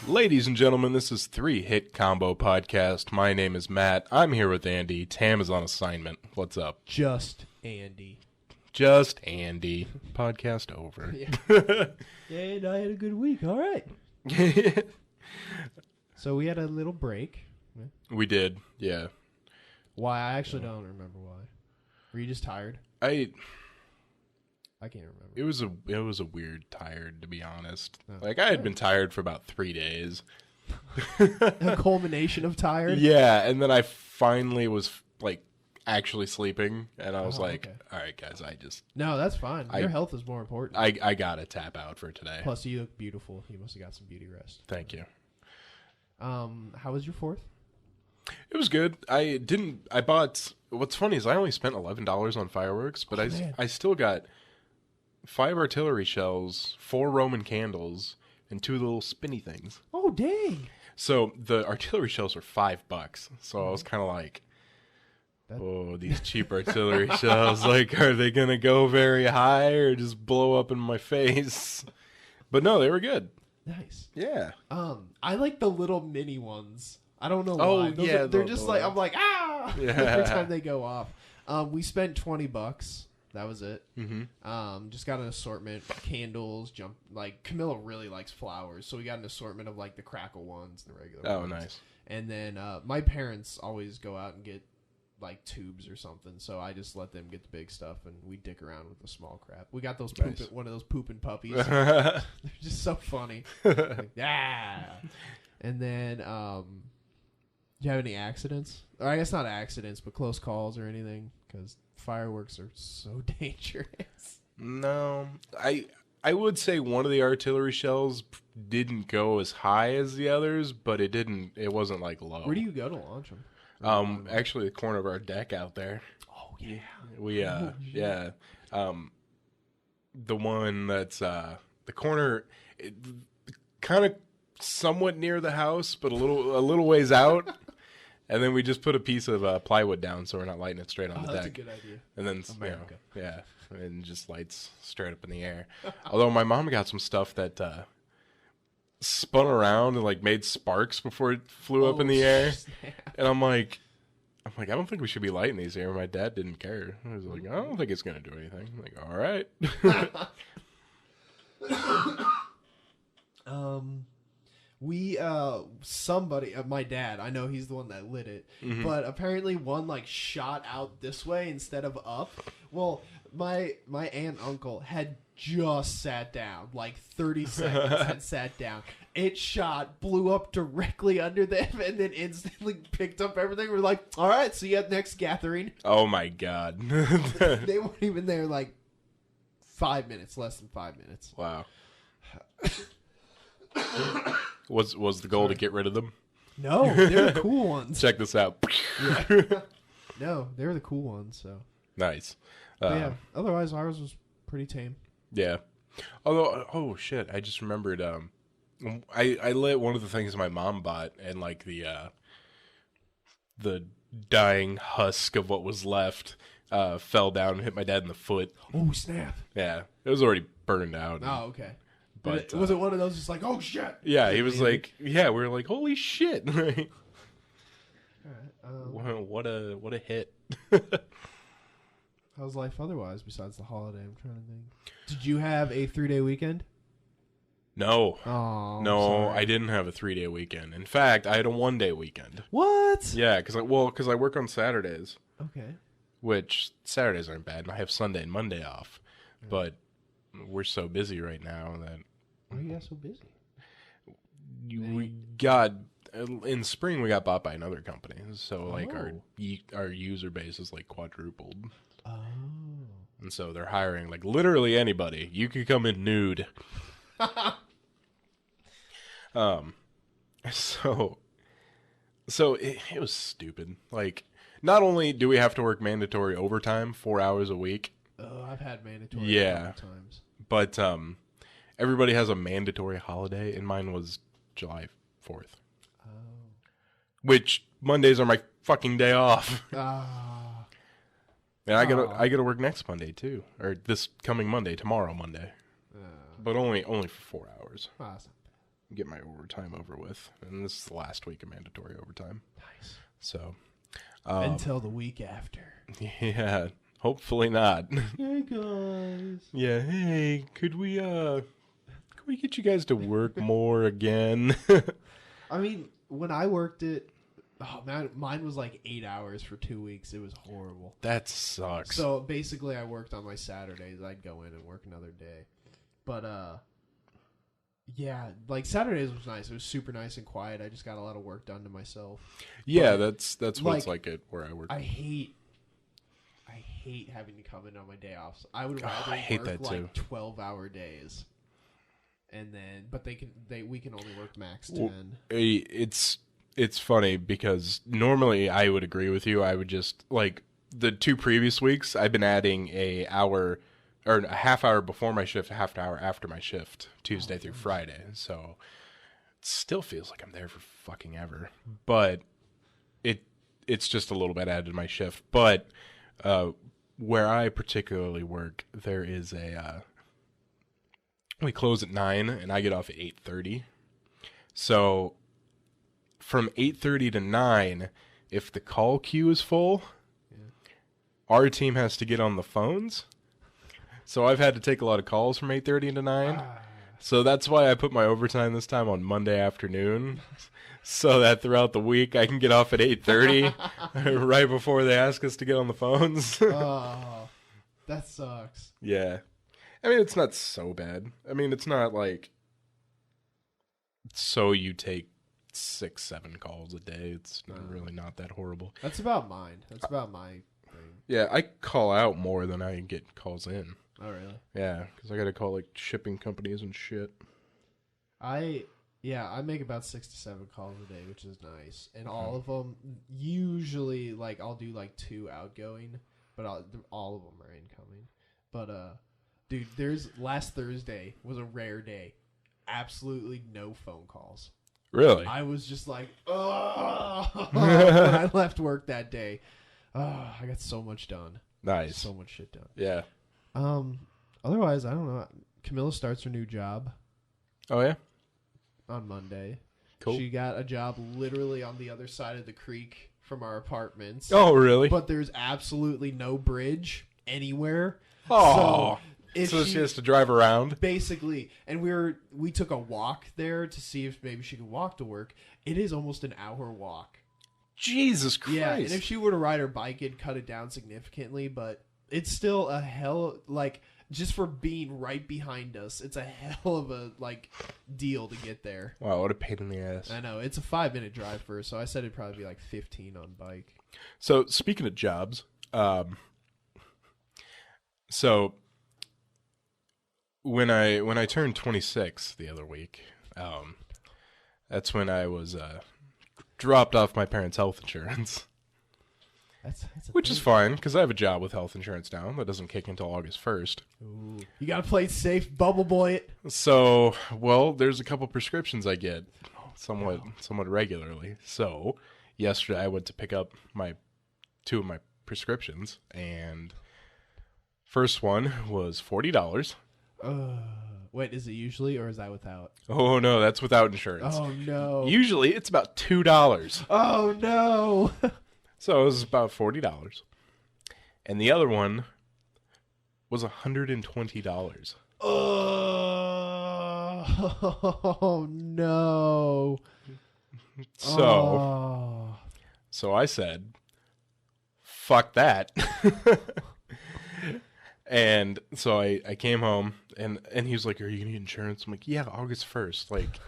Ladies and gentlemen, this is 3 Hit Combo Podcast. My name is Matt. I'm here with Andy. Tam is on assignment. What's up? Just Andy. Just Andy. Podcast over. Yeah, and I had a good week. All right. So we had a little break. We did, yeah. Why? I actually don't remember why. Were you just tired? I can't remember. It was a weird tired, to be honest. Oh. Like, I had been tired for about 3 days. A culmination of tired? Yeah, and then I finally was, like, actually sleeping, and I was like, okay. all right, guys, No, that's fine. Your health is more important. I gotta tap out for today. Plus, you look beautiful. You must have got some beauty rest. Thank you. How was your 4th? It was good. What's funny is I only spent $11 on fireworks, but I still got 5 artillery shells, 4 Roman candles, and 2 little spinny things. Oh, dang. So the artillery shells were $5. So I was kind of like, oh, these cheap artillery shells, like, are they going to go very high or just blow up in my face? But no, they were good. Nice. Yeah. I like the little mini ones. I don't know why. Oh, yeah. They're just like, I'm like, ah! Yeah. Every time they go off. We spent $20. That was it. Mm-hmm. Just got an assortment, candles, Camilla really likes flowers, so we got an assortment of like the crackle ones and the regular ones. Nice. And then my parents always go out and get like tubes or something, so I just let them get the big stuff and we dick around with the small crap. We got those one of those pooping puppies. They're just so funny. Like, yeah. And then do you have any accidents? Or I guess not accidents, but close calls or anything? Because fireworks are so dangerous. No, I would say one of the artillery shells didn't go as high as the others, but it wasn't like low. Where do you go to launch them? Actually the corner of our deck out there. Oh yeah. We yeah. The one that's the corner, kind of somewhat near the house, but a little ways out. And then we just put a piece of plywood down so we're not lighting it straight on the deck. That's a good idea. And then, America. and just lights straight up in the air. Although my mom got some stuff that spun around and like made sparks before it flew up in the air. Snap. And I'm like, I don't think we should be lighting these here. My dad didn't care. I was like, I don't think it's gonna do anything. I'm like, all right. Somebody, my dad, I know he's the one that lit it, but apparently one like shot out this way instead of up. Well, my aunt and uncle had just sat down, like 30 seconds had sat down. It shot, blew up directly under them, and then instantly picked up everything. We're like, all right, see you at next gathering. Oh my god. They weren't even there like 5 minutes, less than 5 minutes. Wow. Was the goal to get rid of them? No, they're the cool ones. Check this out. Yeah. No, they're the cool ones. So Nice. yeah. Otherwise, ours was pretty tame. Yeah. Although, oh shit, I just remembered. I lit one of the things my mom bought, and like the dying husk of what was left fell down and hit my dad in the foot. Oh snap! Yeah, it was already burned out. Oh okay. But was it one of those just like, oh shit? Yeah, he was like, yeah, we were like, holy shit! All right. What a hit. How's life otherwise besides the holiday? I'm trying to think. Did you have a 3-day weekend? No. Oh no, I didn't have a 3-day weekend. In fact, I had a 1-day weekend. What? Yeah, because I work on Saturdays. Okay. Which Saturdays aren't bad, and I have Sunday and Monday off. But we're so busy right now that why are you guys so busy? We got in spring we got bought by another company, so like our user base is like quadrupled. Oh. And so they're hiring like literally anybody. You could come in nude. So it was stupid. Like, not only do we have to work mandatory overtime 4 hours a week. Oh, I've had mandatory times. But everybody has a mandatory holiday, and mine was July 4th. Oh. Which Mondays are my fucking day off. Ah. And I gotta work next Monday too, or this coming Monday, tomorrow Monday. But only for 4 hours. That's not get my overtime over with. And this is the last week of mandatory overtime. Nice. So until the week after. Yeah, hopefully not. Hey guys. Yeah, hey, could we get you guys to work more again? I mean, when I worked it, oh man, mine was like 8 hours for 2 weeks. It was horrible. That sucks. So basically, I worked on my Saturdays. I'd go in and work another day. But yeah, like Saturdays was nice. It was super nice and quiet. I just got a lot of work done to myself. Yeah, but that's what it's like at where I work. I hate having to come in on my day off. So I would rather hate work that too. like 12-hour days. And then, but we can only work max 10. It's funny because normally I would agree with you. I would just like the 2 previous weeks I've been adding a hour or a half hour before my shift, a half an hour after my shift, Tuesday through Friday. So it still feels like I'm there for fucking ever. But it's just a little bit added to my shift. But where I particularly work, there is we close at 9 and I get off at 8:30. So from 8:30 to 9, if the call queue is full, our team has to get on the phones. So I've had to take a lot of calls from 8:30 to 9. So that's why I put my overtime this time on Monday afternoon, so that throughout the week I can get off at 8:30 right before they ask us to get on the phones. Oh, that sucks. Yeah. I mean, it's not so bad. I mean, it's not like so you take 6-7 calls a day. It's really not that horrible. That's about mine. That's about my thing. Yeah, I call out more than I get calls in. Oh, really? Yeah, because I got to call like shipping companies and shit. I make about 6 to 7 calls a day, which is nice. And all of them, usually, like, I'll do like 2 outgoing, but all of them are incoming. But, dude, last Thursday was a rare day. Absolutely no phone calls. Really? I was just like, oh, when I left work that day. Oh, I got so much done. Nice. So much shit done. Yeah. Otherwise, I don't know. Camilla starts her new job Oh, yeah? on Monday. Cool. She got a job literally on the other side of the creek from our apartments. Oh, really? But there's absolutely no bridge anywhere. Oh. So she has to drive around? Basically. And we took a walk there to see if maybe she could walk to work. It is almost an hour walk. Jesus Christ. Yeah, and if she were to ride her bike, it'd cut it down significantly, but it's still a hell, like, just for being right behind us, it's a hell of a, like, deal to get there. Wow, what a pain in the ass. I know, it's a 5-minute drive for her, so I said it'd probably be like 15 on bike. So, speaking of jobs, so when I turned 26 the other week, that's when I was dropped off my parents' health insurance. Which is fine, because I have a job with health insurance now that doesn't kick until August 1st. Ooh. You gotta play it safe, bubble boy it. So, well, there's a couple prescriptions I get somewhat regularly. So, yesterday I went to pick up 2 of my prescriptions, and first one was $40. Wait, is it usually, or is that without? Oh, no, that's without insurance. Oh, no. Usually, it's about $2. Oh, no. So, it was about $40. And the other one was $120. Oh, no. So I said, fuck that. And so I came home, and he was like, are you going to get insurance? I'm like, yeah, August 1st. Like,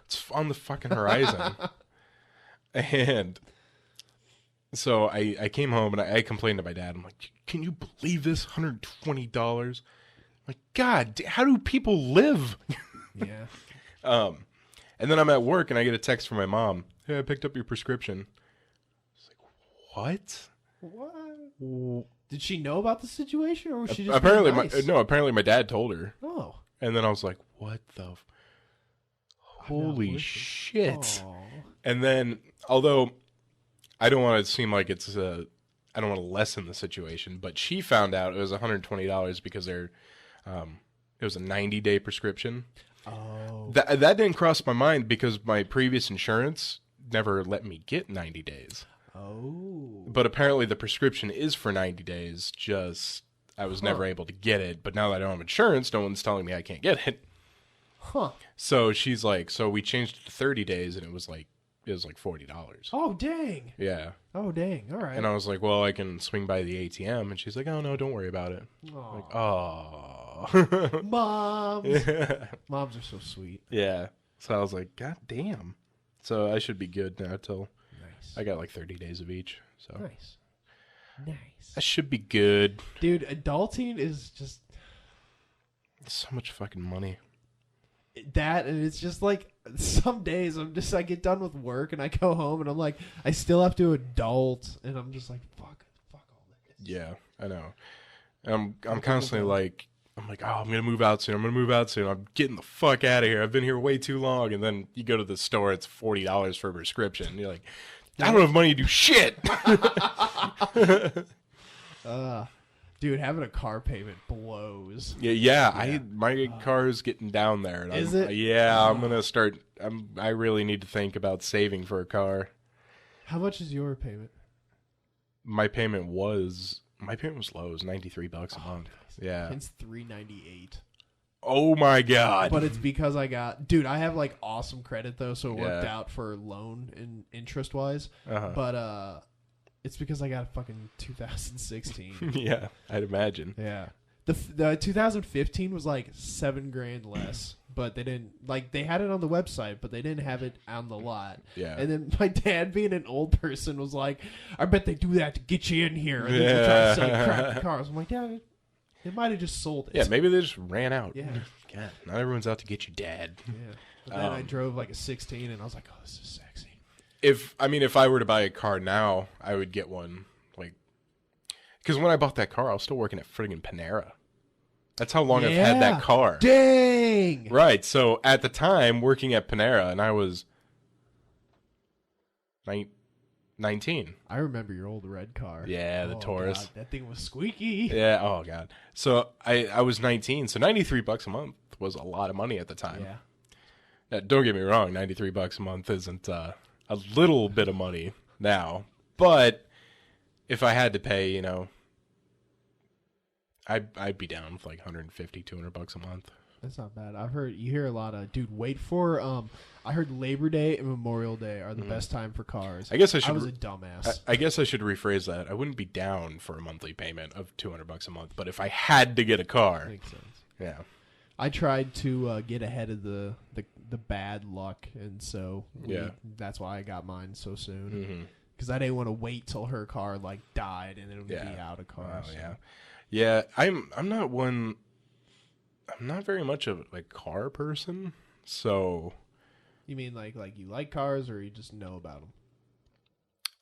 it's on the fucking horizon. And so I came home, and I complained to my dad. I'm like, can you believe this? $120? I'm like, God, how do people live? Yeah. And then I'm at work, and I get a text from my mom. Hey, I picked up your prescription. It's like, what? Did she know about the situation, or was she just apparently nice? Apparently my dad told her. Oh. And then I was like, what the holy shit. Aww. And then, although I don't want to seem like it's I don't want to lessen the situation, but she found out it was $120 because it was a 90-day prescription. Oh. That didn't cross my mind because my previous insurance never let me get 90 days. Oh. But apparently the prescription is for 90 days, just I was never able to get it. But now that I don't have insurance, no one's telling me I can't get it. Huh. So she's like, so we changed it to 30 days, and it was like $40. Oh, dang. Yeah. Oh, dang. All right. And I was like, well, I can swing by the ATM. And she's like, oh, no, don't worry about it. Aw. Like, oh. Moms. Moms are so sweet. Yeah. So I was like, God damn. So I should be good now till Nice. I got like 30 days of each. So Nice. Nice. I should be good. Dude, adulting is just So much fucking money. that, and it's just like some days I get done with work and I go home and I'm like, I still have to adult, and I'm just like, fuck all this. Yeah, I know. I'm constantly like, I'm like, oh, I'm gonna move out soon. I'm getting the fuck out of here. I've been here way too long. And then you go to the store, it's $40 for a prescription. And you're like, I don't have money to do shit. Dude, having a car payment blows. Yeah. My car is getting down there. And Is it? Yeah, I'm gonna start. I really need to think about saving for a car. How much is your payment? My payment was low. It was $93 a month. Yeah. It's $398. Oh my god. But it's because I have like awesome credit though, so it worked Yeah. out for loan and interest wise. Uh-huh. But it's because I got a fucking 2016. Yeah, I'd imagine. Yeah. The 2015 was like $7,000 less, but they didn't they had it on the website, but they didn't have it on the lot. Yeah. And then my dad, being an old person, was like, "I bet they do that to get you in here, and then they'll try to sell you crappy cars." I'm like, "Dad, they might have just sold it." Yeah, maybe they just ran out. Yeah. God, not everyone's out to get you, Dad. Yeah. But then I drove like a 16, and I was like, "Oh, this is sexy." If I were to buy a car now, I would get one because when I bought that car, I was still working at friggin' Panera. That's how long I've had that car. Dang. Right. So at the time, working at Panera, and I was 19. I remember your old red car. Yeah, the Taurus. God, that thing was squeaky. Yeah. Oh god. So I was 19. So $93 a month was a lot of money at the time. Yeah. Now, don't get me wrong. $93 a month isn't a little bit of money now, but if I had to pay, I'd be down with like $150, $200 a month. That's not bad. You hear a lot of, dude, wait for, I heard Labor Day and Memorial Day are the best time for cars. I guess I should. I was a dumbass. I guess I should rephrase that. I wouldn't be down for a monthly payment of $200 a month, but if I had to get a car, Makes sense. yeah. I tried to get ahead of the bad luck, and so that's why I got mine so soon. Because I didn't want to wait till her car died and then it would be out of cars. Oh, yeah. Yeah, I'm not very much of a car person, so. You mean like you like cars, or you just know about them?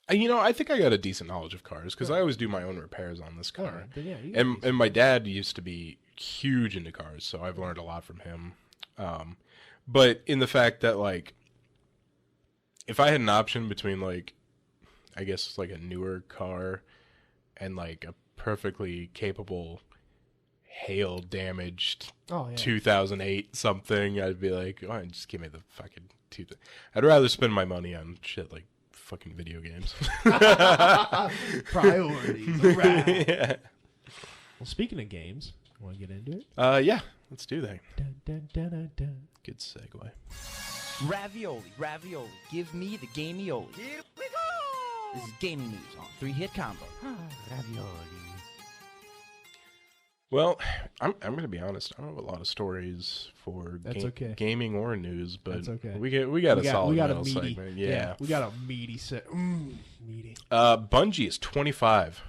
I think I got a decent knowledge of cars because I always do my own repairs on this car. Then yeah, And my dad used to be huge into cars, so I've learned a lot from him. But in the fact that if I had an option between I guess a newer car and a perfectly capable hail damaged 2008 something, I'd be like, oh, just give me the fucking I'd rather spend my money on shit like fucking video games. Priorities. All right. Yeah. Well, speaking of games, want to get into it? Yeah, let's do that. Dun, dun, dun, dun, dun. Good segue. Ravioli, give me the gameioli. Here we go! This is gaming news on 3-Hit Combo. Ravioli. Well, I'm going to be honest. I don't have a lot of stories for That's okay. gaming or news, but That's okay. we got a solid we got a middle meaty segment. Yeah. we got a meaty set. Meaty. Bungie is 25.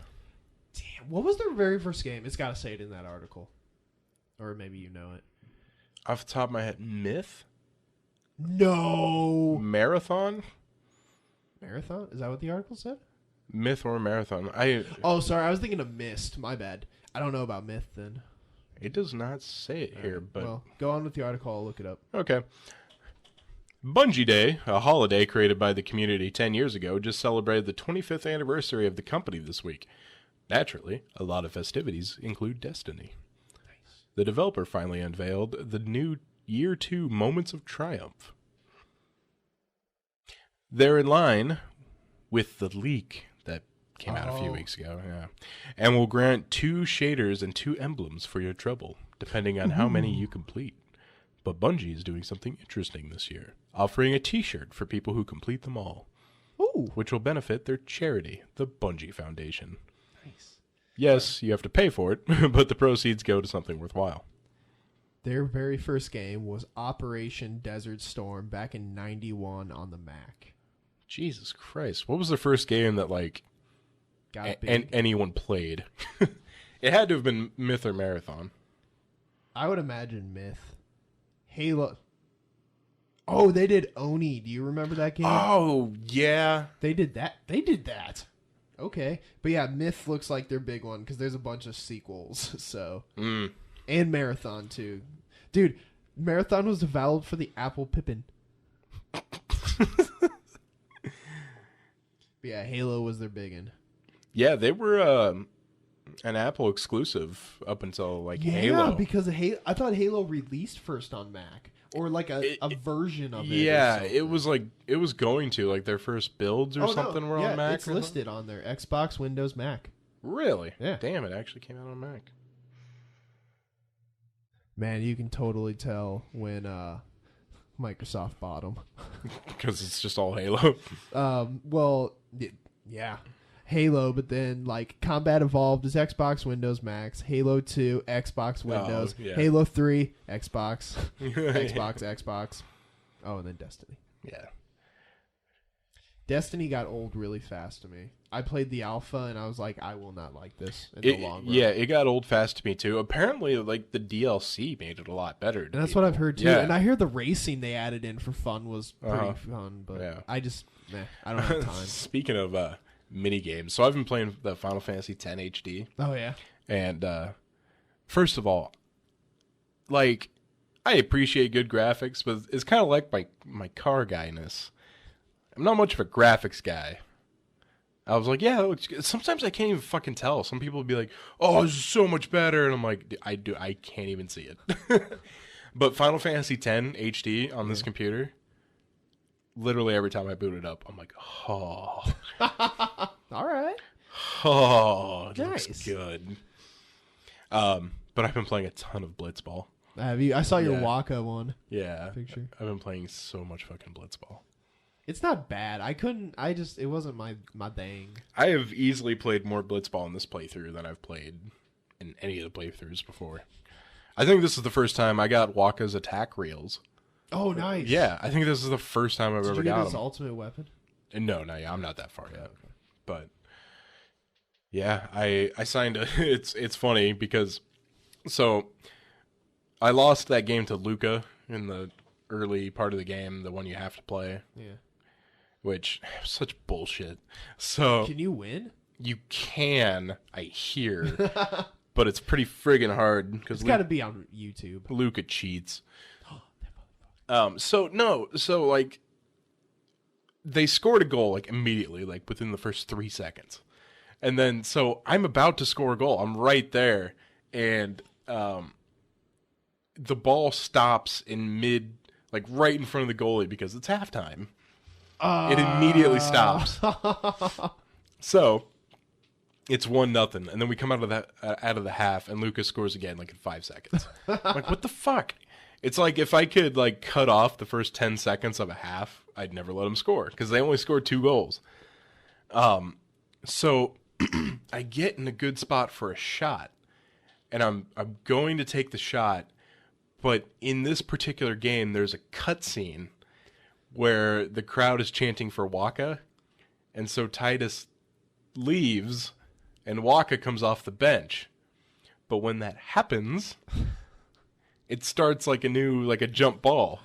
Damn, what was their very first game? It's got to say it in that article, or maybe you know it. Off the top of my head, Myth? No. Marathon? Marathon? Is that what the article said? Myth or Marathon? Oh, sorry. I was thinking of Myst. My bad. I don't know about Myth then. It does not say it here, but Well, go on with the article. I'll look it up. okay. Bungie Day, a holiday created by the community 10 years ago, just celebrated the 25th anniversary of the company this week. Naturally, a lot of festivities include Destiny. The developer finally unveiled the new Year 2 Moments of Triumph. They're in line with the leak that came out a few weeks ago, yeah, and will grant 2 shaders and 2 emblems for your trouble, depending on how many you complete. But Bungie is doing something interesting this year, offering a t-shirt for people who complete them all, which will benefit their charity, the Bungie Foundation. Nice. Yes, you have to pay for it, but the proceeds go to something worthwhile. Their very first game was Operation Desert Storm back in '91 on the Mac. Jesus Christ. What was the first game that, like, anyone played? It had to have been Myth or Marathon. I would imagine Myth. Halo. Oh, they did Oni. Do you remember that game? Oh, yeah. They did that. Okay. But yeah, Myth looks like their big one because there's a bunch of sequels. So And Marathon, too. Dude, Marathon was developed for the Apple Pippin. Yeah, Halo was their big one. Yeah, they were an Apple exclusive up until, like, Halo. Yeah, because I thought Halo released first on Mac. Or like a version of it. Yeah, it was like, it was going to, like, their first builds or something were on Mac. It's listed on there. Xbox, Windows, Mac. Really? Yeah. Damn, it actually came out on Mac. Man, you can totally tell when Microsoft bought them. Because it's just all Halo. Well, yeah. Halo, but then, like, Combat Evolved is Xbox, Windows, Max. Halo 2, Xbox, Windows. Yeah. Halo 3, Xbox. Xbox. Oh, and then Destiny. Yeah. Destiny got old really fast to me. I played the alpha, and I was like, I will not like this in the long run. Yeah, it got old fast to me, too. Apparently, like, the DLC made it a lot better. And that's what I've heard, too. Yeah. And I hear the racing they added in for fun was pretty fun, but I just, I don't have time. Speaking of mini games, so I've been playing the Final Fantasy X HD. Oh, yeah? And, first of all, like, I appreciate good graphics, but it's kind of like my car guyness. I'm not much of a graphics guy. I was like, yeah, sometimes I can't even fucking tell. Some people would be like, oh, this is so much better. And I'm like, I can't even see it. But Final Fantasy X HD on this computer, literally every time I boot it up, I'm like, oh. All right. Oh, it looks good. But I've been playing a ton of Blitzball. Have you? I saw your Waka one. Yeah. Picture. I've been playing so much fucking Blitzball. It's not bad. It wasn't my thing. I have easily played more Blitzball in this playthrough than I've played in any of the playthroughs before. I think this is the first time I got Waka's attack reels. Oh, nice. Yeah, I think this is the first time I've ever got him. Did you get his ultimate weapon? No, I'm not that far yet. Okay. But yeah, I signed a it's funny because so I lost that game to Luca in the early part of the game, the one you have to play. Yeah. Which such bullshit. So can you win? You can, I hear, but it's pretty friggin' hard because it's got to be on YouTube. Luca cheats. So like they scored a goal like immediately, like within the first 3 seconds, and then so I'm about to score a goal. I'm right there, and the ball stops in mid, like right in front of the goalie because it's halftime. It immediately stops. So it's 1-0, and then we come out of the half, and Lucas scores again like in 5 seconds. I'm like, what the fuck? It's like if I could like cut off the first 10 seconds of a half, I'd never let them score because they only scored 2 goals. So I get in a good spot for a shot, and I'm going to take the shot, but in this particular game, there's a cutscene where the crowd is chanting for Waka, and so Titus leaves, and Waka comes off the bench. But when that happens, it starts like a jump ball.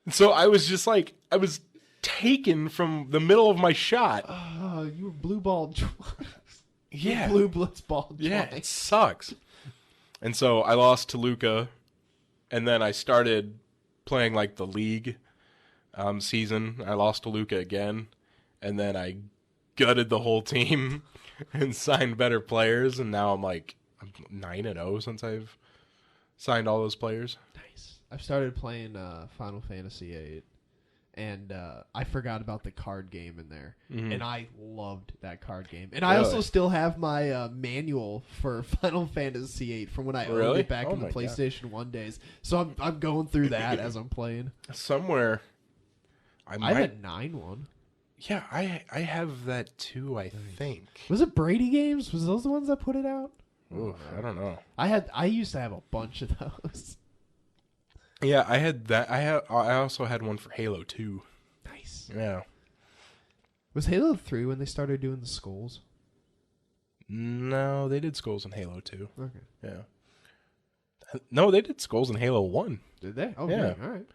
So I was just like, I was taken from the middle of my shot. You were blue balled twice. Yeah. Blue blitz balled twice. Yeah, it sucks. And so I lost to Luca, and then I started playing like the league season. I lost to Luca again, and then I gutted the whole team and signed better players, and now I'm 9-0 since I've Signed all those players. Nice. I've started playing Final Fantasy VIII, and I forgot about the card game in there, and I loved that card game. And I also still have my manual for Final Fantasy VIII from when I owned it back in the PlayStation 1 days. So I'm going through that as I'm playing. Somewhere, I have a 9 one. Yeah, I have that too. I think. Was it Brady Games? Was those the ones that put it out? Ooh, I don't know. I used to have a bunch of those. Yeah, I had that. I also had one for Halo 2. Nice. Yeah. Was Halo 3 when they started doing the skulls? No, they did skulls in Halo 2. Okay. Yeah. No, they did skulls in Halo 1. Did they? Oh, yeah. Good. All right.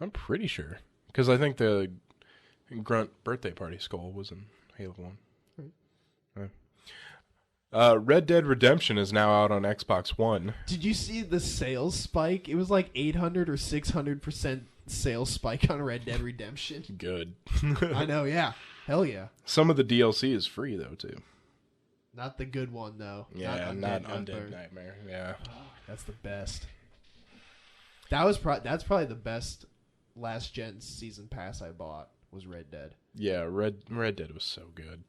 I'm pretty sure. Because I think the Grunt birthday party skull was in Halo 1. Red Dead Redemption is now out on Xbox One. Did you see the sales spike? It was like 800 or 600% sales spike on Red Dead Redemption. Good. I know, yeah. Hell yeah. Some of the DLC is free, though, too. Not the good one, though. Yeah, not Undead Nightmare. Yeah. Oh, that's the best. That's probably the best last gen season pass I bought was Red Dead. Yeah, Red Dead was so good.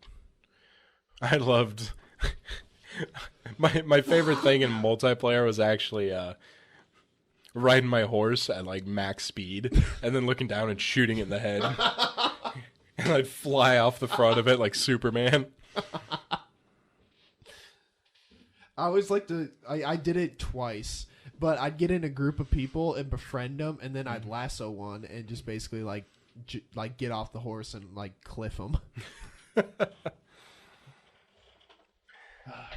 I loved... my favorite thing in multiplayer was actually riding my horse at like max speed and then looking down and shooting it in the head. And I'd fly off the front of it like Superman. I always like to... I did it twice, but I'd get in a group of people and befriend them, and then I'd lasso one and just basically like get off the horse and like cliff them.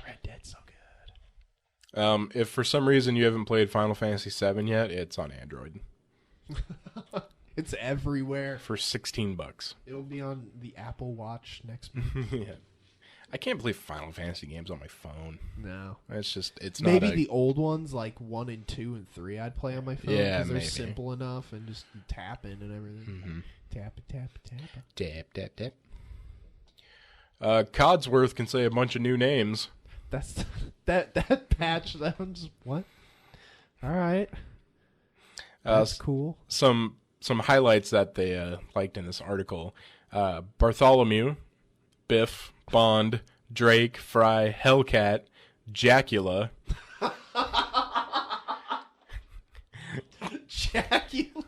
Red Dead's so good. If for some reason you haven't played Final Fantasy VII yet, it's on Android. It's everywhere. For $16. It'll be on the Apple Watch next month. Yeah. I can't play Final Fantasy games on my phone. No. It's maybe not the old ones like 1 and 2 and 3 I'd play on my phone because they're maybe. simple enough and just tap in and everything. Mm-hmm. Tap it, tap it, tap it. Tap, tap, tap. Codsworth can say a bunch of new names. That's that patch. That one's what? All right. That's cool. Some highlights that they liked in this article: Bartholomew, Biff, Bond, Drake, Fry, Hellcat, Jackula. Jackula.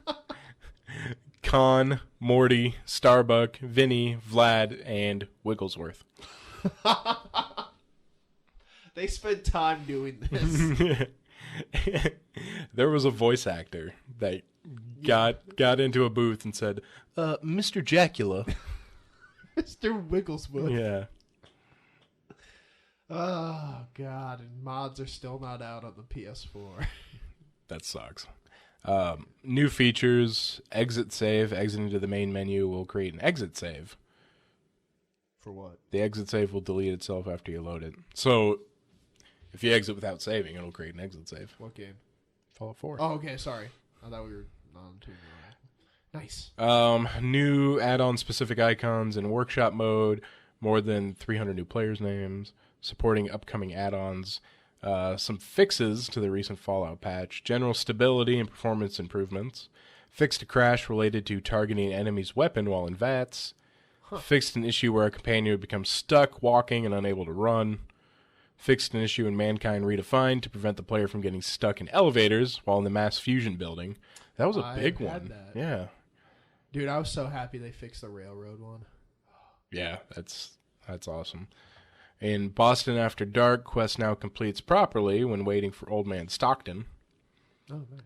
Con, Morty, Starbuck, Vinny, Vlad, and Wigglesworth. They spent time doing this. There was a voice actor that got into a booth and said, Mr. Jackula. Mr. Wigglesworth. Yeah. Oh, God. And mods are still not out on the PS4. That sucks. New features, exit save. Exiting to the main menu will create an exit save. For what? The exit save will delete itself after you load it. So, if you exit without saving, it'll create an exit save. What game? Fallout 4. Oh, okay. Sorry. I thought we were on to Nice. New add-on specific icons in workshop mode. More than 300 new players' names. Supporting upcoming add-ons. Some fixes to the recent Fallout patch. General stability and performance improvements. Fixed a crash related to targeting an enemy's weapon while in VATS. Fixed an issue where a companion would become stuck walking and unable to run. Fixed an issue in Mankind Redefined to prevent the player from getting stuck in elevators while in the mass fusion building. That was a big one. Yeah. Dude, I was so happy they fixed the railroad one. Yeah, that's awesome. In Boston After Dark, quest now completes properly when waiting for Old Man Stockton. Oh, nice.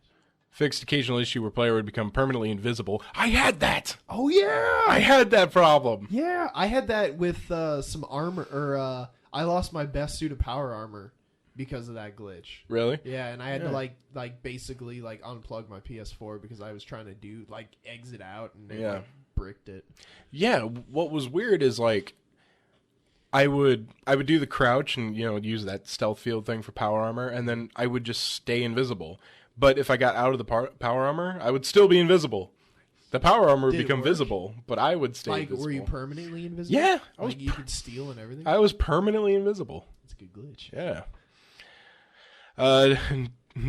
Fixed occasional issue where player would become permanently invisible. I had that! Oh, yeah! I had that problem! Yeah, I had that with some armor, or I lost my best suit of power armor because of that glitch. Really? Yeah, and I had to like basically like unplug my PS4 because I was trying to do like exit out and they like bricked it. Yeah, what was weird is like I would do the crouch and use that stealth field thing for power armor, and then I would just stay invisible. But if I got out of the power armor, I would still be invisible. The power armor would become visible, but I would stay invisible. Were you permanently invisible? Yeah. You could steal and everything? I was permanently invisible. That's a good glitch. Yeah.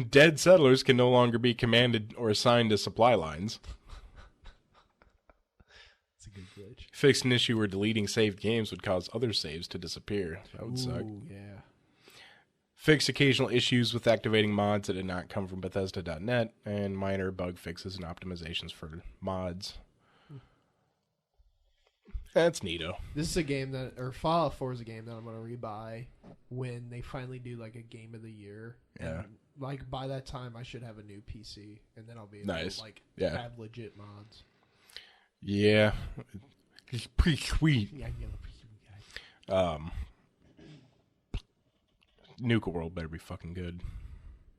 Dead settlers can no longer be commanded or assigned to supply lines. That's a good glitch. Fixed an issue where deleting saved games would cause other saves to disappear. That would suck. Ooh, yeah. Fixed occasional issues with activating mods that did not come from Bethesda.net, and minor bug fixes and optimizations for mods. That's neato. This is a game that, or Fallout 4 is a game that I'm going to rebuy when they finally do like a game of the year. Yeah. And, like by that time, I should have a new PC, and then I'll be able Nice. to like Yeah. have legit mods. Yeah. It's pretty sweet. Yeah, yeah. Nuka World better be fucking good.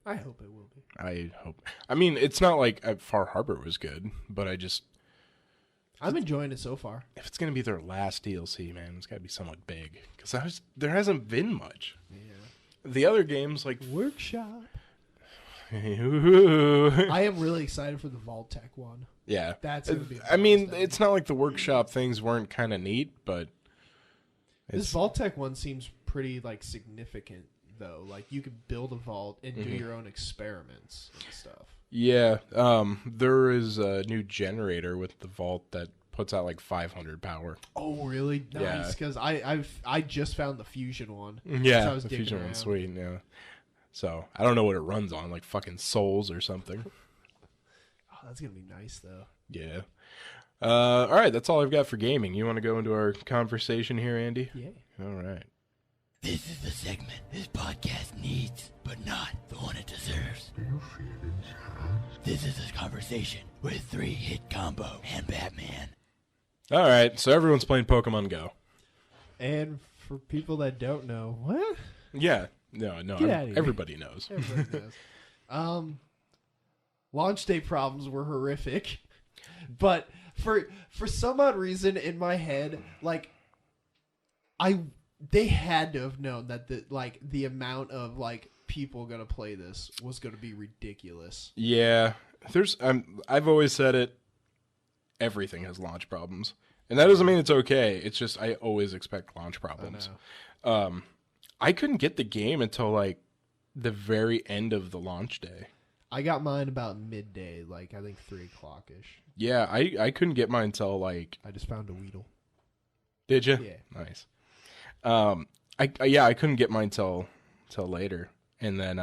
I hope it will be. I hope. I mean, it's not like Far Harbor was good, but I'm enjoying it so far. if it's gonna be their last DLC, man, it's gotta be somewhat big because there hasn't been much. Yeah. The other games like Workshop. yeah, I am really excited for the Vault-Tec one. That's gonna be. I mean, amazing. it's not like the workshop things weren't kind of neat, but This Vault-Tec one seems pretty like significant though. Like you could build a vault and do your own experiments and stuff. yeah. There is a new generator with the vault that puts out like 500 power. Oh, really? Yeah. Nice, because I just found the fusion one. Yeah, So I was the digging fusion around. one's sweet. Yeah. So I don't know what it runs on, like fucking Souls or something. Oh, that's gonna be nice though. Yeah. All right, that's all I've got for gaming. You want to go into our conversation here, Andy? Yeah. All right. This is the segment this podcast needs, but not the one it deserves. This is a conversation with 3-Hit Combo and Batman. All right, so everyone's playing Pokemon Go. And for people that don't know, what? Yeah. No, Get outta here. everybody knows. Everybody knows. Launch day problems were horrific, but for some odd reason in my head, like they had to have known that the amount of like people gonna play this was gonna be ridiculous. Yeah, I've always said it. Everything has launch problems, and that doesn't mean it's okay. It's just I always expect launch problems. I couldn't get the game until like the very end of the launch day. I got mine about midday, like I think 3 o'clock ish. Yeah, I couldn't get mine until like. I just found a Weedle. Did you? Yeah. Nice. I couldn't get mine till later, and then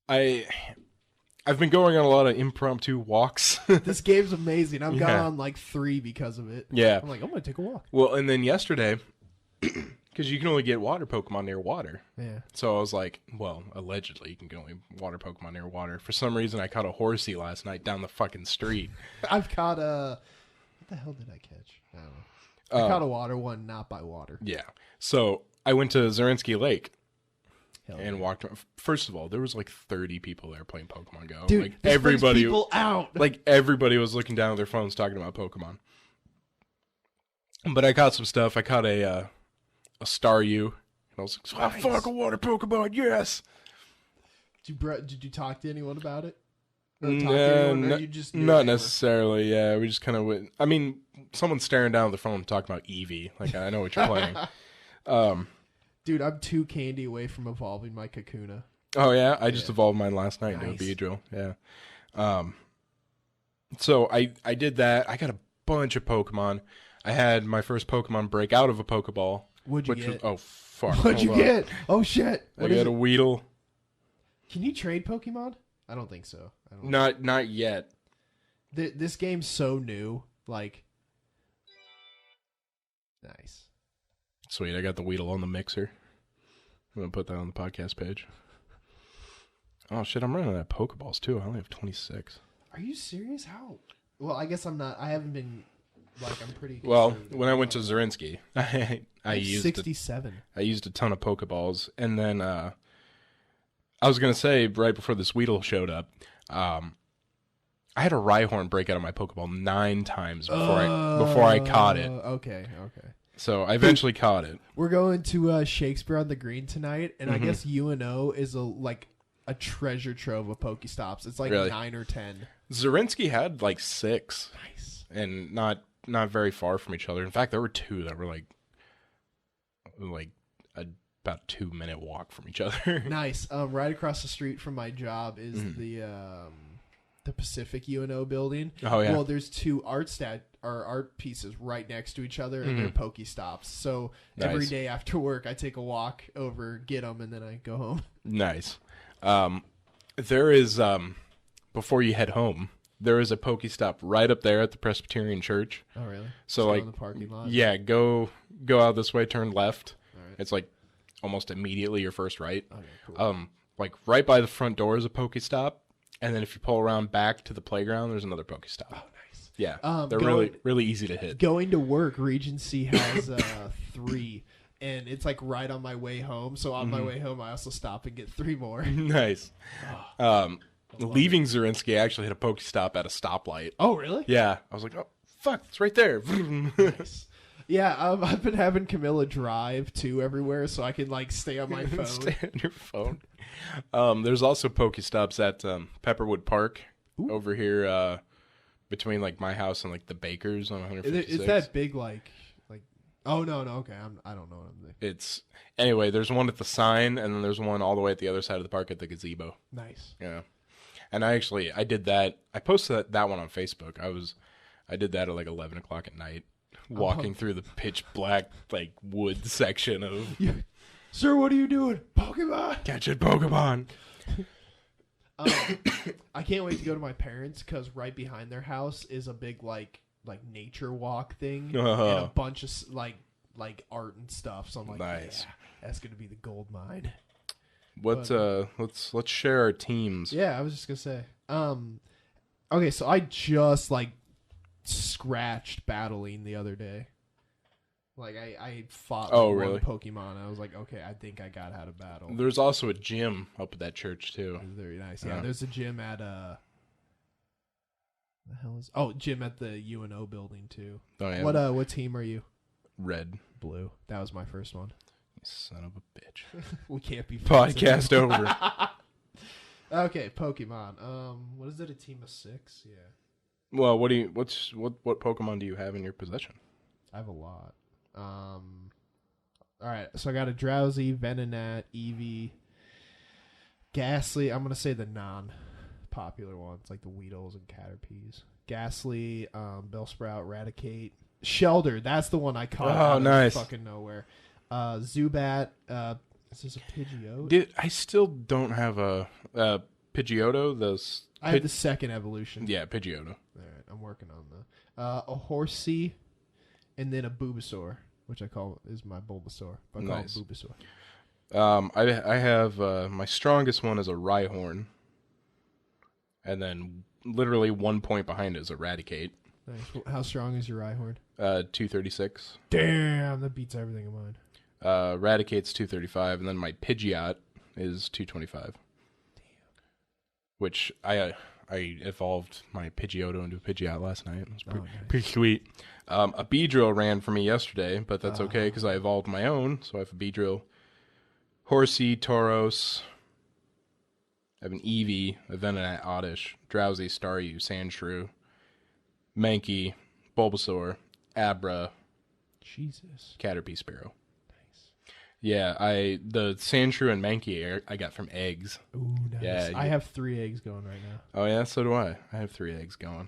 I've been going on a lot of impromptu walks. This game's amazing. I've gone Yeah. on like 3 because of it. Yeah. I'm like, I'm gonna take a walk. Well, and then yesterday, because you can only get water Pokemon near water. Yeah. So I was like, well, allegedly you can get only water Pokemon near water. For some reason, I caught a Horsey last night down the fucking street. I've caught a. What the hell did I catch? I don't know. I caught a water one, not by water. Yeah. So I went to Zarinsky Lake Hell and yeah. walked. First of all, there was like 30 people there playing Pokemon Go. Dude, like this brings everybody, people out. like everybody was looking down at their phones talking about Pokemon. But I caught some stuff. I caught a Staryu. And I was like, oh, Nice. fuck, a water Pokemon, yes! Did you talk to anyone about it? Or talk to anyone, or you just knew not they were- necessarily, yeah. We just kind of went. I mean, someone's staring down at the phone talking about Eevee. Like, I know what you're playing. Dude, I'm 2 candy away from evolving my Kakuna. Oh, yeah? I just Yeah. evolved mine last night into a Nice. Beedrill. Yeah. So I did that. I got a bunch of Pokemon. I had my first Pokemon break out of a Pokeball. What'd you which get? Was, oh, fuck. What'd you hold on. get? Oh shit! I What is got a it? Weedle. Can you trade Pokemon? I don't think so. I don't. Not yet. This game's so new. Like, nice. Sweet, I got the Weedle on the mixer. I'm going to put that on the podcast page. Oh, shit, I'm running out of Pokeballs, too. I only have 26. Are you serious? How? Well, I guess I'm not. I haven't been. Like, I'm pretty. Well, conservative. when I went to Zarinsky, I have used 67. I used a ton of Pokeballs, and then I was gonna say right before this Weedle showed up, I had a Rhyhorn break out of my Pokeball 9 times before I caught it. Okay. So I eventually caught it. We're going to Shakespeare on the Green tonight, and I Mm-hmm. guess UNO is a treasure trove of Pokestops. It's like Really? 9 or 10. Zarinsky had like 6, Nice. and not very far from each other. In fact, there were 2 that were like a about a 2-minute walk from each other. Nice. Right across the street from my job is the Pacific UNO building. Oh yeah. Well, there's two art pieces right next to each other, and they're Pokestops. So every Nice. day after work, I take a walk over, get them, and then I go home. Nice. There is before you head home, there is a Pokestop right up there at the Presbyterian Church. Oh, really? So Still like, in the parking lot. yeah, go out this way, turn left. All right. It's like almost immediately your first right. Okay, cool. Like right by the front door is a Pokestop, and then if you pull around back to the playground, there's another Pokestop. Oh, nice. Yeah, they're really easy to hit. Going to work, Regency has 3, and it's like right on my way home. So on my way home, I also stop and get 3 more. Nice. Leaving Zurinsky, I actually hit a Pokestop at a stoplight. Oh, really? Yeah, I was like, oh fuck, it's right there. Nice. Yeah, I've been having Camilla drive too everywhere, so I can like stay on my phone. Stay on your phone. There's also Pokestops at Pepperwood Park over here between like my house and like the Bakers on 156. Is that big like? Oh no, okay, I don't know what I'm thinking. It's anyway. There's one at the sign, and then there's one all the way at the other side of the park at the gazebo. Nice. Yeah, and I did that. I posted that one on Facebook. I did that at like 11 o'clock at night, walking through the pitch black like wood section of. Sir, what are you doing? Pokemon. Catch it, Pokemon. I can't wait to go to my parents because right behind their house is a big like nature walk thing and a bunch of like art and stuff. So I'm like, nice. Yeah, that's gonna be the gold mine. Let's share our teams. Yeah, I was just gonna say. Okay, so I just like scratched battling the other day. Like I fought one really? Pokemon. I was like, okay, I think I got how to battle. There's also a gym up at that church too. It was very nice. Yeah, there's a gym at gym at the UNO building too. Oh yeah. What team are you? Red. Blue. That was my first one. You son of a bitch. We can't be friends Podcast anymore. over. Okay, Pokemon. What is it? A team of 6? Yeah. Well, what Pokemon do you have in your possession? I have a lot. All right, so I got a Drowsy, Venonat, Eevee, Ghastly. I'm gonna say the non-popular ones, like the Weedles and Caterpies. Ghastly, Bellsprout, Raticate, Shelter. That's the one I caught out nice. of fucking nowhere. Zubat. Is this a Pidgeot? I still don't have a Pidgeotto. I have the second evolution. Yeah, Pidgeotto. All right, I'm working on a Horsey, and then a Bulbasaur, which I call is my Bulbasaur. I call it Bulbasaur. I have my strongest one is a Rhyhorn, and then literally 1 point behind it is Eradicate. Nice. How strong is your Rhyhorn? 236. Damn, that beats everything of mine. Eradicate's 235, and then my Pidgeot is 225. Damn. Which I evolved my Pidgeotto into a Pidgeot last night. It was pretty sweet. A Beedrill ran for me yesterday, but that's okay because I evolved my own. So I have a Beedrill, Horsey, Tauros. I have an Eevee, a Venonat, Oddish, Drowsy, Staryu, Sandshrew, Mankey, Bulbasaur, Abra, Jesus, Caterpie, Sparrow. Nice. Yeah, the Sandshrew and Mankey I got from eggs. Ooh, nice. Yeah, I have 3 eggs going right now. Oh yeah, so do I. I have 3 eggs going.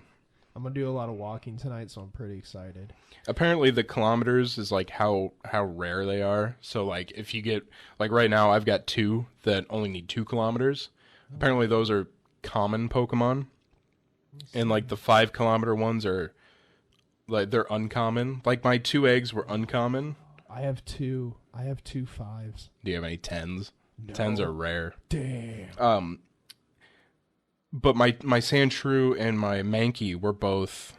I'm gonna do a lot of walking tonight, so I'm pretty excited. Apparently, the kilometers is like how rare they are. So like, if you get like right now, I've got 2 that only need 2 kilometers. Apparently, those are common Pokemon, and like the 5 kilometer ones are like they're uncommon. Like my 2 eggs were uncommon. I have 2 5s. Do you have any 10s? No. 10s are rare. Damn. But my Sandshrew and my Mankey were both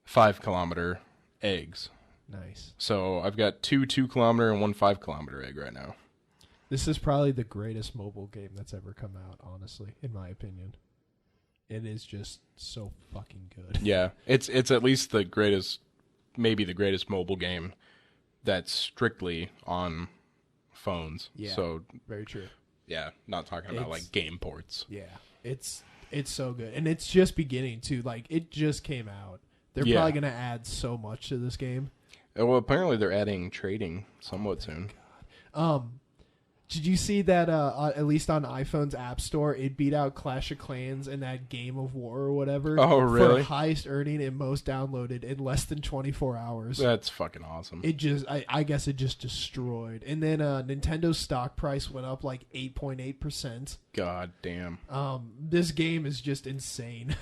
5 kilometer eggs. Nice. So I've got 2 kilometer and 1 5 kilometer egg right now. This is probably the greatest mobile game that's ever come out, honestly, in my opinion. It is just so fucking good. Yeah, it's at least the greatest, maybe the greatest mobile game that's strictly on phones. Yeah, so very true. Yeah, not talking about like game ports. Yeah, it's so good, and it's just beginning to like. It just came out. They're probably gonna add so much to this game. Well, apparently they're adding trading somewhat soon. Did you see that, at least on iPhone's App Store, it beat out Clash of Clans and that Game of War or whatever? Oh, really? For highest earning and most downloaded in less than 24 hours. That's fucking awesome. It just, I guess it just destroyed. And then Nintendo's stock price went up like 8.8%. God damn. This game is just insane.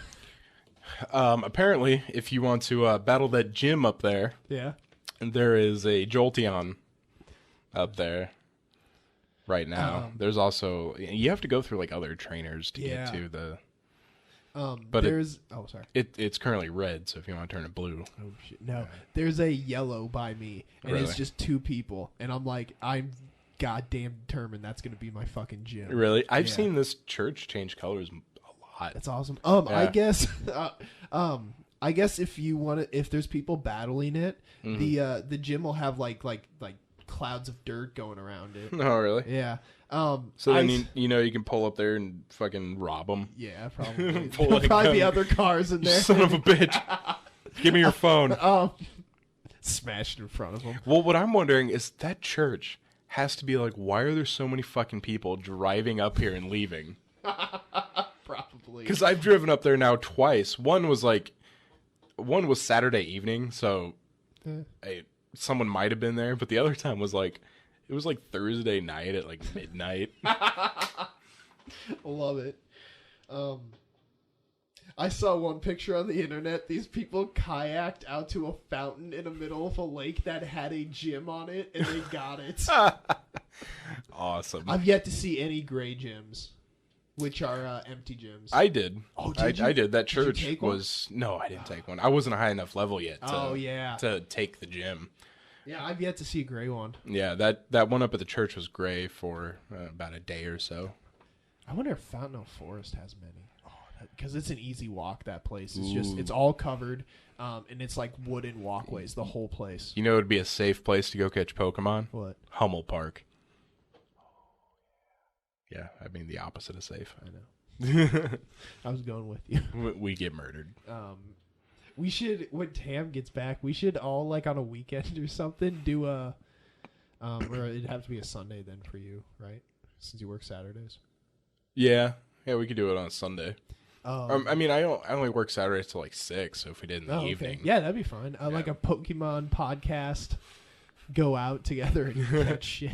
Apparently, if you want to battle that gym up there, Yeah. there is a Jolteon up there right now. There's also, you have to go through like other trainers to get to the. But sorry. It's currently red, so if you want to turn it blue. Oh shit! No, there's a yellow by me, and Really? it's just 2 people, and I'm like, I'm goddamn determined that's gonna be my fucking gym. Really, I've Yeah. seen this church change colors a lot. That's awesome. Yeah. I guess if you want to, if there's people battling it, the gym will have like clouds of dirt going around it. Oh, really? Yeah. So then you can pull up there and fucking rob them. Yeah, probably. Pull There'll a probably be gun. other cars in there. Son of a bitch! Give me your phone. Smashed in front of them. Well, what I'm wondering is that church has to be like, why are there so many fucking people driving up here and leaving? Probably. Because I've driven up there now twice. One was Saturday evening, so someone might have been there, but the other time was like, it was like Thursday night at like midnight. Love it. I saw one picture on the internet. These people kayaked out to a fountain in the middle of a lake that had a gym on it, and they got it. Awesome. I've yet to see any gray gyms, which are empty gyms. I did. Oh, I did you? did. That Did you church take one? was... No, I didn't take one. I wasn't a high enough level yet to take the gym. Yeah, I've yet to see a gray one. Yeah, that one up at the church was gray for about a day or so. I wonder if Fountain Forest has many. Because it's an easy walk, that place. It's all covered, and it's like wooden walkways, the whole place. You know it would be a safe place to go catch Pokemon? What? Hummel Park. Yeah, I mean the opposite of safe. I know. I was going with you. We get murdered. We should, when Tam gets back, we should all, like, on a weekend or something, do a, or it'd have to be a Sunday then for you, right? Since you work Saturdays. Yeah, we could do it on a Sunday. I mean, I only work Saturdays till like 6, so if we did in the evening. Yeah, that'd be fine. Like a Pokemon podcast, go out together and catch shit.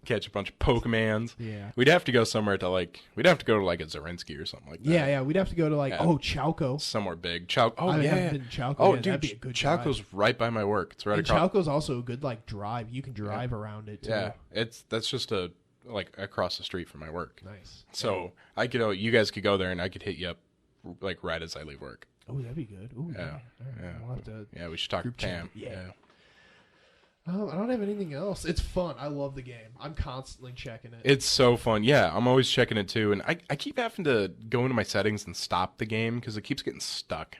Catch a bunch of Pokemans. Yeah. We'd have to go somewhere to we'd have to go to like a Zarinsky or something like that. Yeah, we'd have to go to Chalco. Somewhere big. Chalco. Oh, I yeah. haven't been to Chalco Oh, yet. dude, That'd be a good Chalco's drive. right by my work. It's right And across. Chalco's also a good, like, drive. You can drive around it, too. Yeah, that's just across the street from my work. Nice. So I could, you guys could go there and I could hit you up like right as I leave work. Oh, that'd be good. Ooh, Yeah. All right. Yeah. We'll have to... Yeah, we should talk to Group chat. Pam. Yeah. I don't have anything else. It's fun. I love the game. I'm constantly checking it. It's so fun. Yeah, I'm always checking it too. And I keep having to go into my settings and stop the game because it keeps getting stuck.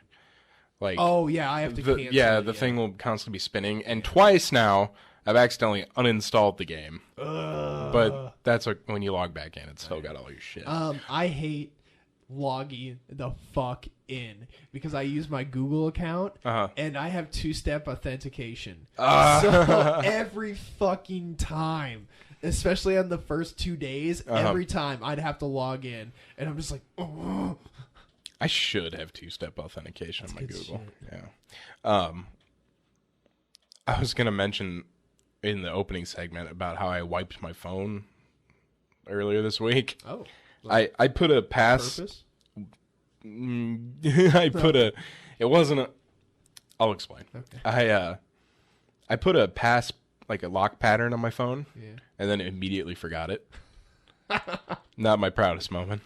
Like, oh, yeah, I have to cancel the thing will constantly be spinning. And twice now, I've accidentally uninstalled the game. But that's when you log back in. It's still got all your shit. I hate logging the fuck in because I use my Google account and I have 2-step authentication. So every fucking time, especially on the first 2 days, every time I'd have to log in, and I'm just like, oh. I should have 2-step authentication on my Google. Shit. Yeah. I was gonna mention in the opening segment about how I wiped my phone earlier this week. Oh. I put a pass. Purpose? I put a. It wasn't a. I'll explain. Okay. I put a pass, like a lock pattern on my phone, Yeah. and then immediately forgot it. Not my proudest moment.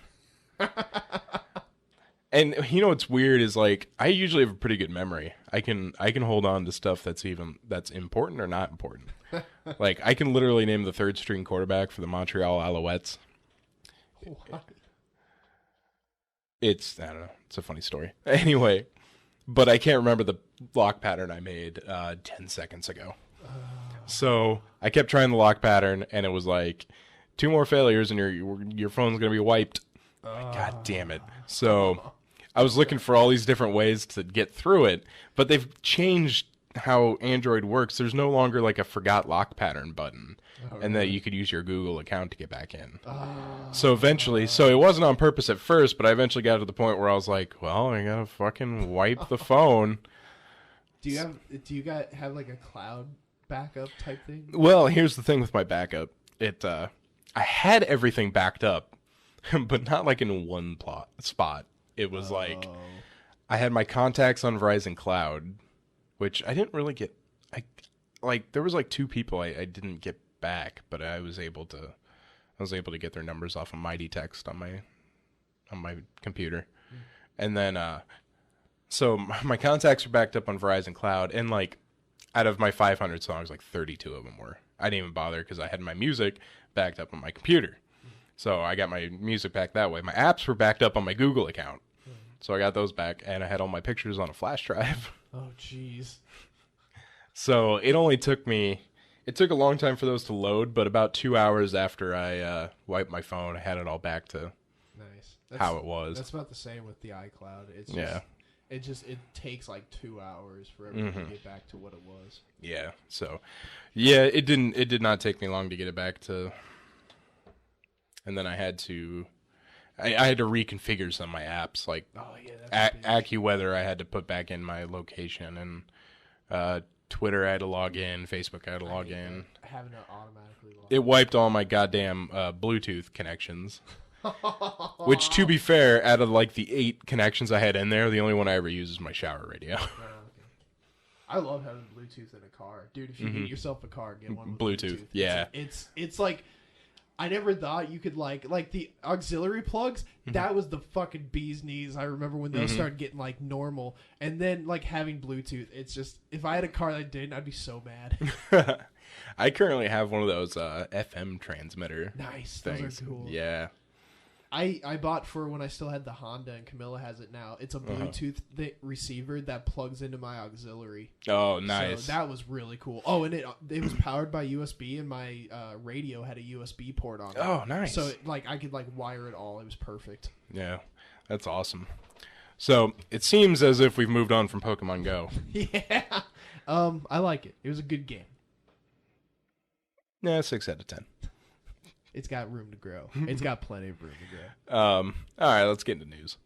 And you know what's weird is like I usually have a pretty good memory. I can hold on to stuff that's important or not important. Like I can literally name the third string quarterback for the Montreal Alouettes. What? I don't know. It's a funny story. Anyway, but I can't remember the lock pattern I made 10 seconds ago. So I kept trying the lock pattern, and it was like 2 more failures, and your phone's gonna be wiped. Like, God damn it! So I was looking for all these different ways to get through it, but they've changed how Android works, there's no longer like a forgot lock pattern button, and that really? you could use your Google account to get back in. So eventually, so it wasn't on purpose at first, but I eventually got to the point where I was like, well, I gotta fucking wipe the phone. Do you guys have like a cloud backup type thing? Well, here's the thing with my backup. I had everything backed up, but not like in one spot. It was like I had my contacts on Verizon Cloud, which I didn't really get. There was like 2 people I didn't get back, but I was able to get their numbers off of Mighty Text on my computer. And then so my contacts are backed up on Verizon Cloud, and like out of my 500 songs, like 32 of them were. I didn't even bother because I had my music backed up on my computer. So I got my music back that way. My apps were backed up on my Google account. So I got those back, and I had all my pictures on a flash drive. Oh, jeez. So it took a long time for those to load, but about 2 hours after I wiped my phone, I had it all back to how it was. That's about the same with the iCloud. It's just, it takes like 2 hours for everything to get back to what it was. Yeah. So, yeah, it did not take me long to get it back to, and then I had to reconfigure some of my apps, like AccuWeather. I had to put back in my location, and Twitter I had to log in, Facebook I had to log in. Having to automatically log in. It wiped all my goddamn Bluetooth connections. Which, to be fair, out of like the 8 connections I had in there, the only one I ever use is my shower radio. Okay. I love having Bluetooth in a car, dude. If you get yourself a car, get one with Bluetooth. Yeah, it's like, I never thought you could like the auxiliary plugs. That was the fucking bee's knees. I remember when those started getting like normal, and then like having Bluetooth. It's just, if I had a car that didn't, I'd be so mad. I currently have one of those FM transmitter. Nice, things. those are cool. Yeah. I bought for when I still had the Honda, and Camilla has it now. It's a Bluetooth receiver that plugs into my auxiliary. Oh, nice. So that was really cool. Oh, and it was powered by USB, and my radio had a USB port on it. Oh, nice. So I could wire it all. It was perfect. Yeah, that's awesome. So it seems as if we've moved on from Pokemon Go. Yeah. I like it. It was a good game. Yeah, 6 out of 10. It's got room to grow. It's got plenty of room to grow. All right, let's get into news.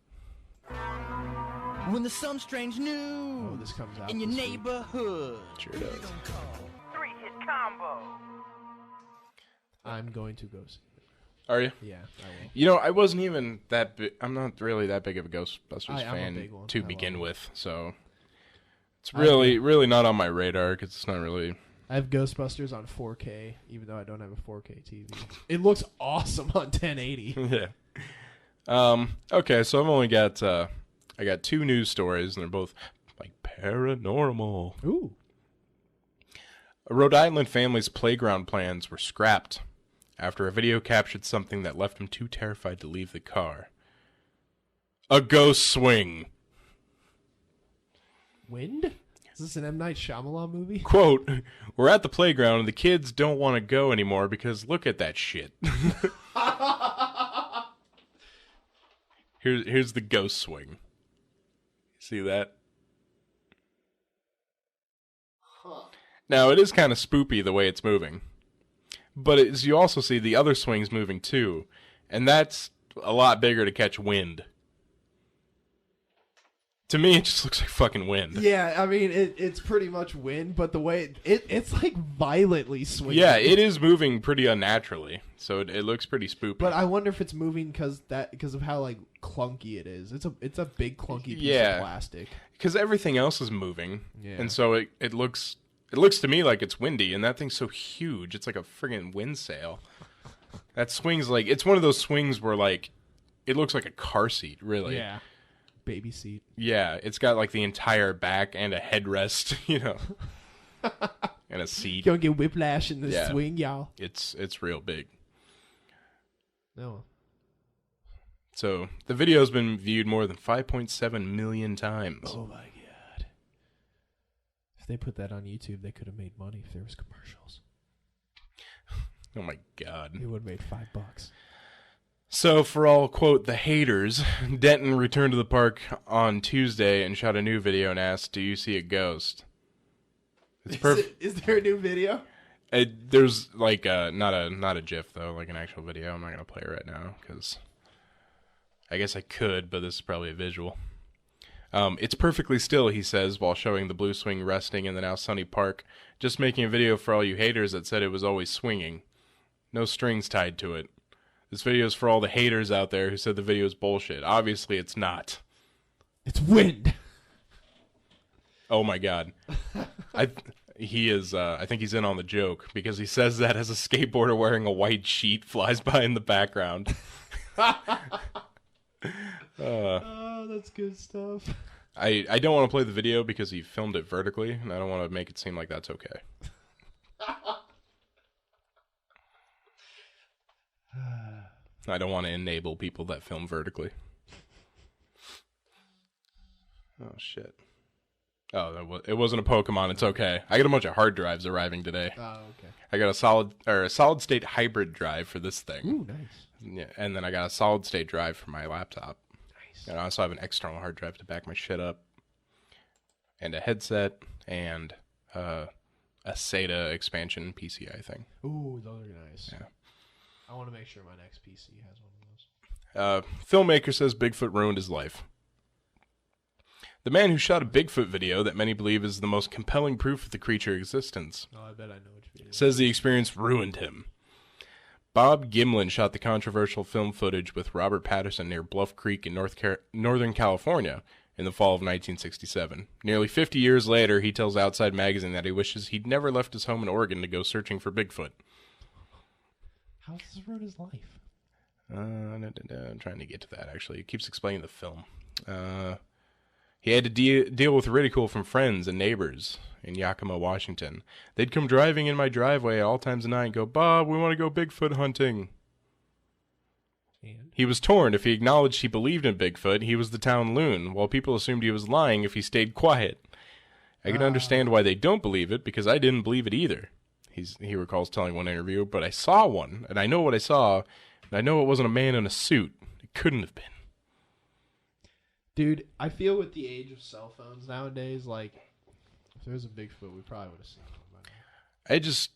When there's some strange news this comes out in your this week. neighborhood. Sure does. 3-hit combo. I'm going to go see it. Are you? Yeah, I will. You know, I wasn't even that big. I'm not really that big of a Ghostbusters I'm a fan big one. to I begin love it. with, so it's really not on my radar because it's not really. I have Ghostbusters on 4K, even though I don't have a 4K TV. It looks awesome on 1080. Yeah. Okay, so I've only got I got 2 news stories, and they're both like paranormal. Ooh. A Rhode Island family's playground plans were scrapped after a video captured something that left them too terrified to leave the car. A ghost swing. Wind? Is this an M. Night Shyamalan movie? Quote, we're at the playground and the kids don't want to go anymore because look at that shit. Here's the ghost swing. See that? Huh. Now, it is kind of spoopy the way it's moving. But as you also see, the other swing's moving too. And that's a lot bigger to catch wind. To me, it just looks like fucking wind. Yeah, I mean, it's pretty much wind, but the way it's like violently swinging. Yeah, it is moving pretty unnaturally, so it looks pretty spoopy. But I wonder if it's moving because of how like clunky it is. It's a big clunky piece of plastic. Because everything else is moving, Yeah. and so it looks to me like it's windy, and that thing's so huge, it's like a friggin' wind sail. That swing's like, it's one of those swings where like it looks like a car seat, really. Yeah. Baby seat. Yeah, it's got like the entire back and a headrest, you know, and a seat. Gonna get whiplash in the Yeah. swing, y'all. It's real big. No. So the video's been viewed more than 5.7 million times. Oh my god. If they put that on YouTube, they could have made money if there was commercials. Oh my god. It would have made $5. So for all, quote, the haters, Denton returned to the park on Tuesday and shot a new video and asked, "Do you see a ghost?" It's perfect. Is there a new video? There's like not a GIF though, like an actual video. I'm not gonna play it right now because I guess I could, but this is probably a visual. It's perfectly still, he says, while showing the blue swing resting in the now sunny park. Just making a video for all you haters that said it was always swinging. No strings tied to it. This video is for all the haters out there who said the video is bullshit. Obviously, it's not. It's wind. Oh my god. He is, I think he's in on the joke, because he says that as a skateboarder wearing a white sheet flies by in the background. Oh, that's good stuff. I don't want to play the video because he filmed it vertically, and I don't want to make it seem like that's okay. I don't want to enable people that film vertically. Oh, shit. Oh, it wasn't a Pokemon. It's okay. I got a bunch of hard drives arriving today. Oh, okay. I got a solid state hybrid drive for this thing. Ooh, nice. Yeah, and then I got a solid state drive for my laptop. Nice. And I also have an external hard drive to back my shit up, and a headset, and a SATA expansion PCI thing. Ooh, those are nice. Yeah. I want to make sure my next PC has one of those. Filmmaker says Bigfoot ruined his life. The man who shot a Bigfoot video that many believe is the most compelling proof of the creature's existence Oh, I bet I know which video. says the experience ruined him. Bob Gimlin shot the controversial film footage with Robert Patterson near Bluff Creek in Northern California in the fall of 1967. Nearly 50 years later, he tells Outside Magazine that he wishes he'd never left his home in Oregon to go searching for Bigfoot. How does this ruin his life? I'm trying to get to that, actually. It keeps explaining the film. He had to deal with ridicule from friends and neighbors in Yakima, Washington. They'd come driving in my driveway at all times of night and go, "Bob, we want to go Bigfoot hunting." And? He was torn. If he acknowledged he believed in Bigfoot, he was the town loon, while people assumed he was lying if he stayed quiet. I can understand why they don't believe it, because I didn't believe it either. He recalls telling one interview, but I saw one, and I know what I saw, and I know it wasn't a man in a suit. It couldn't have been. Dude, I feel with the age of cell phones nowadays, like, if there was a Bigfoot, we probably would have seen one by now. I just...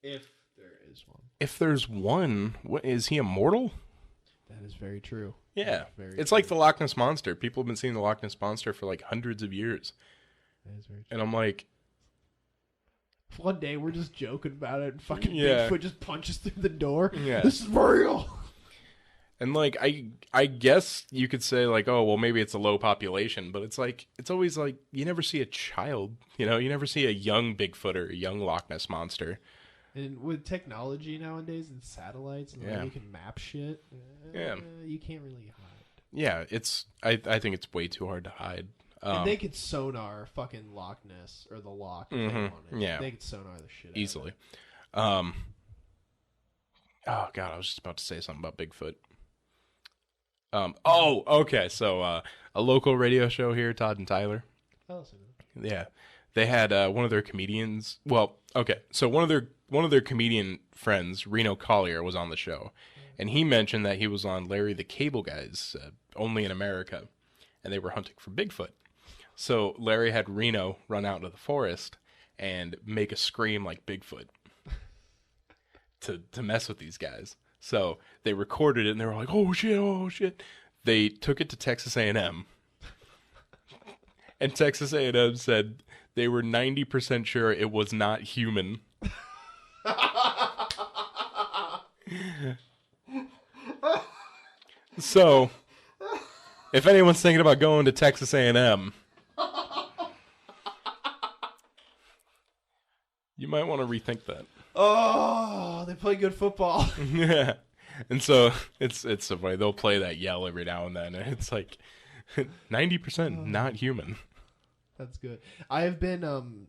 If there is one. If there's one, is he immortal? That is very true. Yeah. Very It's true. like the Loch Ness Monster. People have been seeing the Loch Ness Monster for like hundreds of years. That is very true. And I'm like... One day we're just joking about it and fucking Yeah. Bigfoot just punches through the door. Yeah. This is real. And like I guess you could say like, oh well, maybe it's a low population, but it's like it's always like you never see a child, you never see a young Bigfoot or a young Loch Ness monster. And with technology nowadays and satellites and the Yeah. way you can map shit, Yeah. you can't really hide. Yeah, I think it's way too hard to hide. And they could sonar fucking Loch Ness or the Loch if they wanted. Yeah. They could sonar the shit out Easily. of Oh god, I was just about to say something about Bigfoot. Okay, so a local radio show here, Todd and Tyler. it. I'll listen to it. Yeah, they had one of their comedians. Well, okay, so one of their comedian friends, Reno Collier, was on the show, and he mentioned that he was on Larry the Cable Guy's Only in America, and they were hunting for Bigfoot. So Larry had Reno run out into the forest and make a scream like Bigfoot to mess with these guys. So they recorded it, and they were like, "Oh shit! Oh shit!" They took it to Texas A&M, and Texas A&M said they were 90% sure it was not human. So, if anyone's thinking about going to Texas A&M, you might want to rethink that. Oh, they play good football. Yeah. And so it's so funny. They'll play that yell every now and then. And it's like 90% not human. That's good. I have been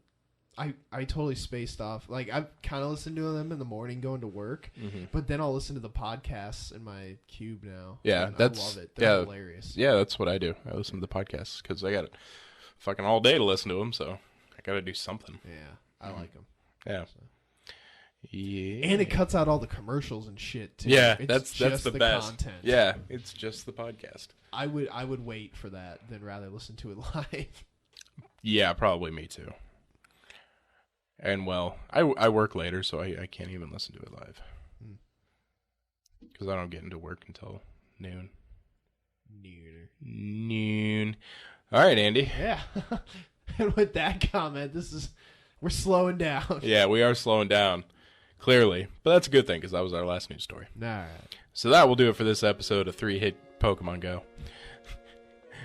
I totally spaced off. Like I've kind of listened to them in the morning going to work, but then I'll listen to the podcasts in my cube now. Yeah, And that's I love it. They're yeah, hilarious. Yeah, that's what I do. I listen to the podcasts because I got fucking all day to listen to them. So I got to do something. Yeah, I like them. Yeah. Yeah. And it cuts out all the commercials and shit too. Yeah, It's that's just the best. content. Yeah, it's just the podcast. I would wait for that than rather listen to it live. Yeah, probably me too. And, well, I work later, so I can't even listen to it live. Because I don't get into work until noon. Noon. All right, Andy. Yeah. And with that comment, we're slowing down. Yeah, we are slowing down, clearly. But that's a good thing, because that was our last news story. All right. So that will do it for this episode of 3-Hit Pokemon Go.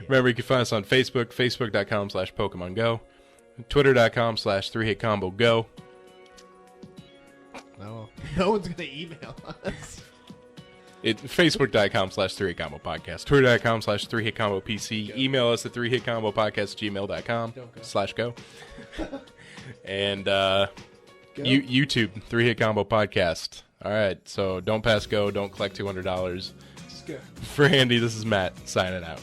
Remember, you can find us on Facebook, facebook.com/Pokemon Go, twitter.com/3HitCombo Go. No one's going to email us. Facebook.com/3HitCombo Podcast, twitter.com/3HitCombo PC, email us at 3HitComboPodcast@gmail.com/go. And YouTube, 3-Hit Combo Podcast. All right, so don't pass go, don't collect $200. Let's go. For Andy, this is Matt, signing out.